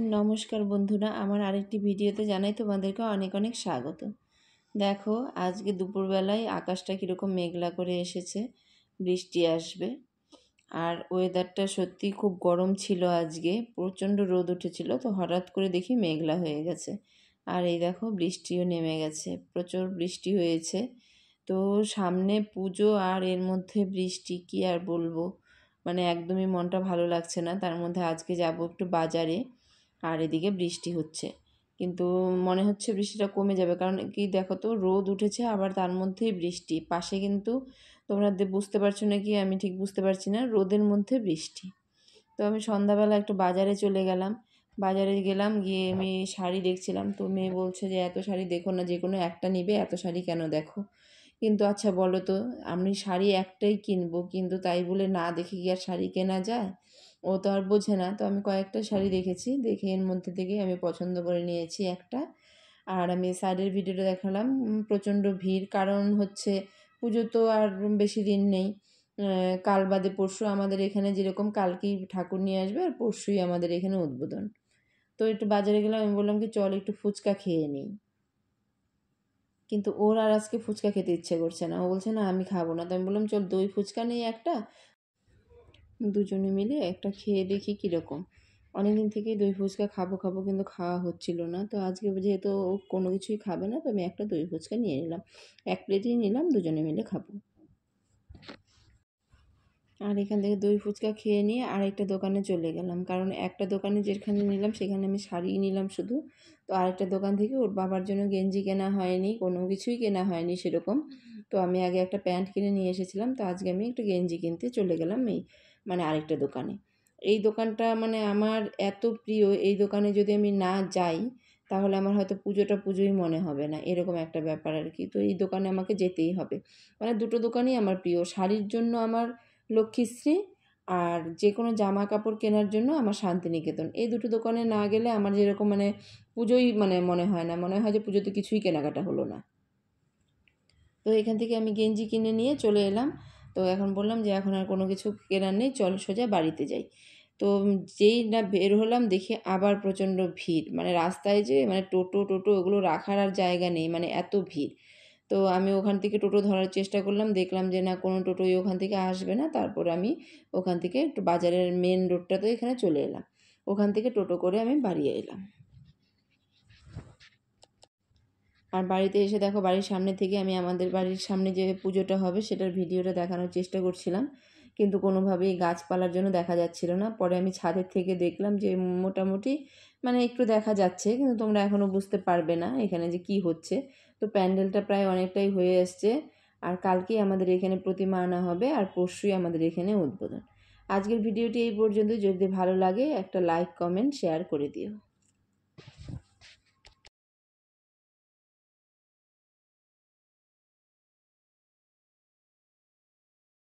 नमस्कार बंधुरा आमार आरेकटी भिडियोते जानाई तोमादेरके अनेक अनेक स्वागत। देखो आजके दुपुर बेलाय आकाशटा किरकम मेघला करे एसेछे, बृष्टि आसबे और वेदारटा सत्यि खूब गरम छिलो। आजके प्रचंड रोद उठेछिलो तो हठात् करे देखी मेघला हये गेछे और एई देखो बृष्टिओ नेमे गेछे, प्रचुर बृष्टि हयेछे। तो सामने पुजो और एर मध्य बृष्टि कि आर बोलबो, माने एकदमई मनटा भालो लागछे ना। तार मध्य आजके जाबो एकटु बाजारे और एदिके बृष्टि होच्छे, किन्तु मने होच्छे बृष्टिटा कमे जाबे, कारण कि देखो तो रोद उठेछे आबार तार मध्येई बृष्टि पाशे, किन्तु तोमरा बुझते पारछो नाकि आमि ठीक बुझते पारछि ना, रोदेर मধ্যে बृष्टि। तो आमि सन्ध्याबेला एकटु बाजारे चले गेलाम, बाजारे गेलाम गिये आमि शाড়ি देखछिलाम। तो मेये बोलछे जे एत शाড়ি देखो ना, जेकोनो एकटा निबे, एत शाড়ি केन देखो। किन्तु अच्छा बोलो तो आमि शाড়ি एकटाई किनबो, किन्तु ताई बोले ना देखे कि आर शाড়ি केना जाय, ओ तो आर बोझे ना। तो आमि कयेकटा शाড়ি देखेछि, देखे एर मধ্যে থেকে आमि पछंद करे निয়েছি একটা। আর আমি সাইডের ভিডিওটা দেখালাম। প্রচণ্ড ভিড়, কারণ হচ্ছে পুজো তো আর বেশি দিন নেই, কাল বাদে পরশু আমাদের এখানে যেরকম কালকেই ঠাকুর নিয়ে আসবে আর পরশুই আমাদের এখানে উদ্বোধন। তো একটু বাজারে গেলাম, আমি বললাম কি চল একটু ফুচকা খেয়ে নিই, কিন্তু ওর আর আজকে ফুচকা খেতে ইচ্ছে করছে না। ও বলছে না আমি খাবো না। তো আমি বললাম চল দই ফুচকা নিই একটা, দুজনে মিলে একটা খেয়ে দেখি কীরকম। অনেকদিন থেকেই দই ফুচকা খাবো খাবো কিন্তু খাওয়া হচ্ছিল না। তো আজকে যেহেতু ও কোনো কিছুই খাবে না, তো আমি একটা দই ফুচকা নিয়ে নিলাম, এক প্লেটই নিলাম, দুজনে মিলে খাবো। আর এখান থেকে দই ফুচকা খেয়ে নিয়ে আরেকটা দোকানে চলে গেলাম, কারণ একটা দোকানে যেখানে নিলাম সেখানে আমি শাড়ি নিলাম শুধু। তো আরেকটা দোকান থেকে ওর বাবার জন্য গেঞ্জি কেনা হয়নি, কোনো কিছুই কেনা হয়নি সেরকম। তো আমি আগে একটা প্যান্ট কিনে নিয়ে এসেছিলাম, তো আজকে আমি একটু গেঞ্জি কিনতে চলে গেলাম এই আরেকটা দোকানে। এই দোকানটা আমার এত প্রিয়, এই দোকানে যদি আমি না যাই তাহলে আমার হয়তো পুজোই মনে হবে না, এরকম একটা ব্যাপার আর কি। তো এই দোকানে আমাকে যেতেই হবে। দুটো দোকানই আমার প্রিয়, শাড়ির জন্য আমার লক্ষ্মীশ্রী আর যে কোনো জামা কাপড় কেনার জন্য আমার শান্তিনিকেতন। এই দুটো দোকানে না গেলে আমার যেরকম পুজোই মনে হয় না, মনে হয় যে পুজোতে কিছুই কেনাকাটা হলো না। তো এখান থেকে আমি গেঞ্জি কিনে নিয়ে চলে এলাম। তো এখন বললাম যে এখন আর কোনো কিছু কেনার নেই, চল সোজা বাড়িতে যাই। তো যেই না বের হলাম দেখি আবার প্রচণ্ড ভিড়, রাস্তায় যে টোটো ওগুলো রাখার আর জায়গা নেই, এত ভিড়। তো আমি ওখান থেকে টোটো ধরার চেষ্টা করলাম, দেখলাম যে না কোনো টোটোই ওখান থেকে আসবে না। তারপর আমি ওখান থেকে একটু বাজারের মেন রোডটাতে এখানে চলে এলাম, ওখান থেকে টোটো করে আমি বাড়ি এলাম। আর বাড়িতে এসে দেখো বাড়ির সামনে থেকে আমি আমাদের বাড়ির সামনে যে পুজোটা হবে সেটার ভিডিওটা দেখানোর চেষ্টা করছিলাম, কিন্তু কোনোভাবেই গাছপালার জন্য দেখা যাচ্ছিল না। পরে আমি ছাদের থেকে দেখলাম যে মোটামুটি একটু দেখা যাচ্ছে, কিন্তু তোমরা এখনও বুঝতে পারবে না এখানে যে কি হচ্ছে। তো প্যান্ডেলটা প্রায় অনেকটাই হয়ে আসছে, আর কালকেই আমাদের এখানে প্রতিমা আনা হবে আর পরশুই আমাদের এখানে উদ্বোধন। আজকের ভিডিওটি এই পর্যন্ত। যদি ভালো লাগে একটা লাইক কমেন্ট শেয়ার করে দিও।